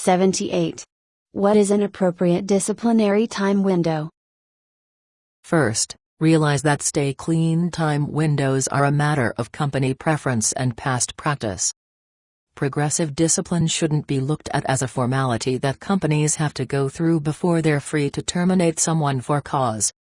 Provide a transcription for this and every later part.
78. What is an appropriate disciplinary time window? First, realize that stay clean time windows are a matter of company preference and past practice. Progressive discipline shouldn't be looked at as a formality that companies have to go through before they're free to terminate someone for cause.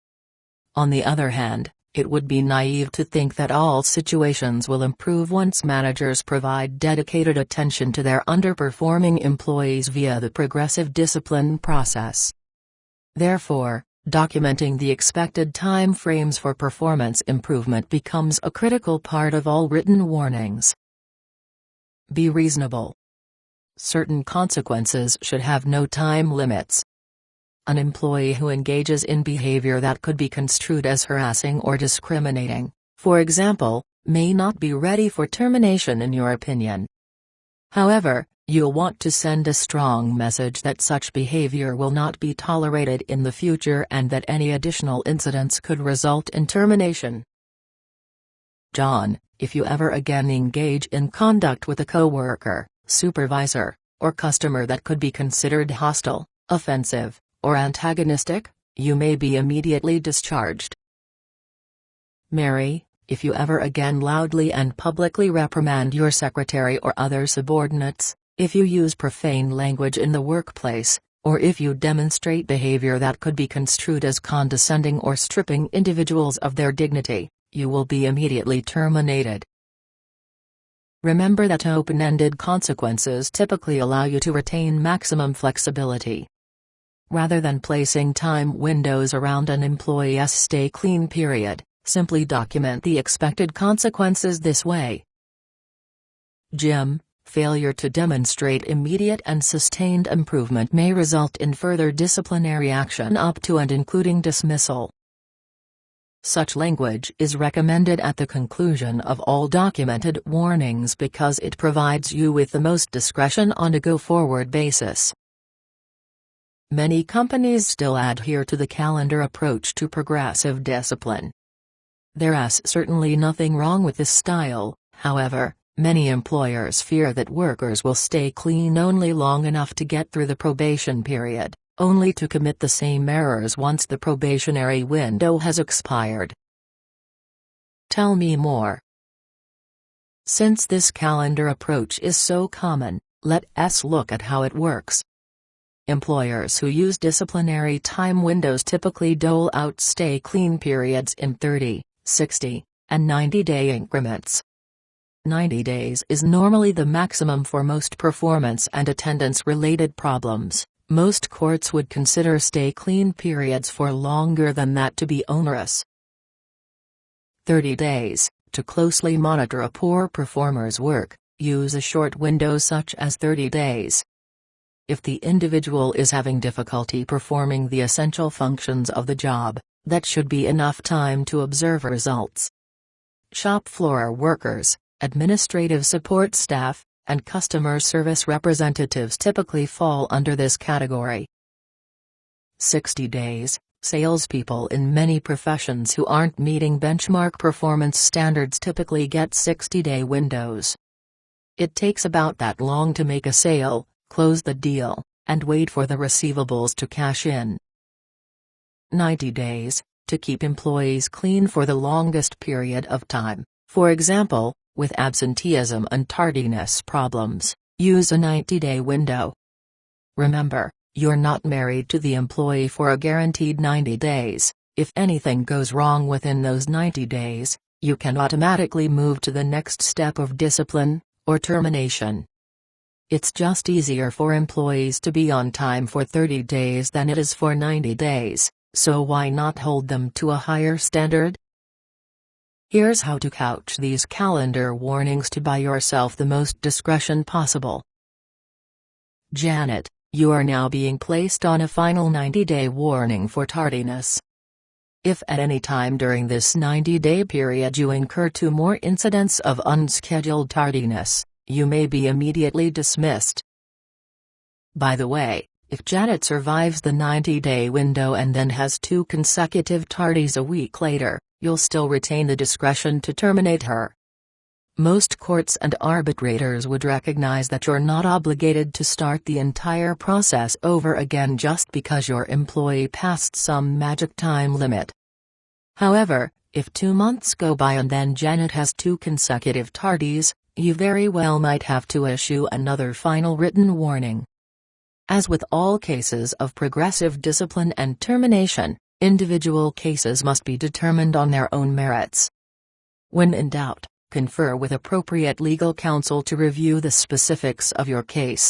On the other hand, it would be naive to think that all situations will improve once managers provide dedicated attention to their underperforming employees via the progressive discipline process. Therefore, documenting the expected time frames for performance improvement becomes a critical part of all written warnings. Be reasonable. Certain consequences should have no time limits. An employee who engages in behavior that could be construed as harassing or discriminating, for example, may not be ready for termination in your opinion. However, you'll want to send a strong message that such behavior will not be tolerated in the future and that any additional incidents could result in termination. John, if you ever again engage in conduct with a coworker, supervisor, or customer that could be considered hostile, offensive, or antagonistic, you may be immediately discharged. Mary, if you ever again loudly and publicly reprimand your secretary or other subordinates, if you use profane language in the workplace, or if you demonstrate behavior that could be construed as condescending or stripping individuals of their dignity, you will be immediately terminated. Remember that open-ended consequences typically allow you to retain maximum flexibility. Rather than placing time windows around an employee's stay clean period, simply document the expected consequences this way. Jim, failure to demonstrate immediate and sustained improvement may result in further disciplinary action up to and including dismissal. Such language is recommended at the conclusion of all documented warnings because it provides you with the most discretion on a go-forward basis. Many companies still adhere to the calendar approach to progressive discipline. There's certainly nothing wrong with this style, however, many employers fear that workers will stay clean only long enough to get through the probation period, only to commit the same errors once the probationary window has expired. Tell me more. Since this calendar approach is so common, let's look at how it works. Employers who use disciplinary time windows typically dole out stay clean periods in 30, 60, and 90-day increments. 90 days is normally the maximum for most performance and attendance-related problems. Most courts would consider stay clean periods for longer than that to be onerous. 30 days, to closely monitor a poor performer's work, use a short window such as 30 days. If the individual is having difficulty performing the essential functions of the job, that should be enough time to observe results. Shop floor workers, administrative support staff, and customer service representatives typically fall under this category. 60 days, salespeople in many professions who aren't meeting benchmark performance standards typically get 60-day windows. It takes about that long to make a sale, close the deal, and wait for the receivables to cash in. 90 days, to keep employees clean for the longest period of time, for example, with absenteeism and tardiness problems, use a 90-day window. Remember, you're not married to the employee for a guaranteed 90 days, if anything goes wrong within those 90 days, you can automatically move to the next step of discipline, or termination. It's just easier for employees to be on time for 30 days than it is for 90 days, so why not hold them to a higher standard? Here's how to couch these calendar warnings to buy yourself the most discretion possible. Janet, you are now being placed on a final 90-day warning for tardiness. If at any time during this 90-day period you incur 2 more incidents of unscheduled tardiness, you may be immediately dismissed. By the way, if Janet survives the 90-day window and then has 2 consecutive tardies a week later, you'll still retain the discretion to terminate her. Most courts and arbitrators would recognize that you're not obligated to start the entire process over again just because your employee passed some magic time limit. However, if 2 months go by and then Janet has 2 consecutive tardies, you very well might have to issue another final written warning. As with all cases of progressive discipline and termination, individual cases must be determined on their own merits. When in doubt, confer with appropriate legal counsel to review the specifics of your case.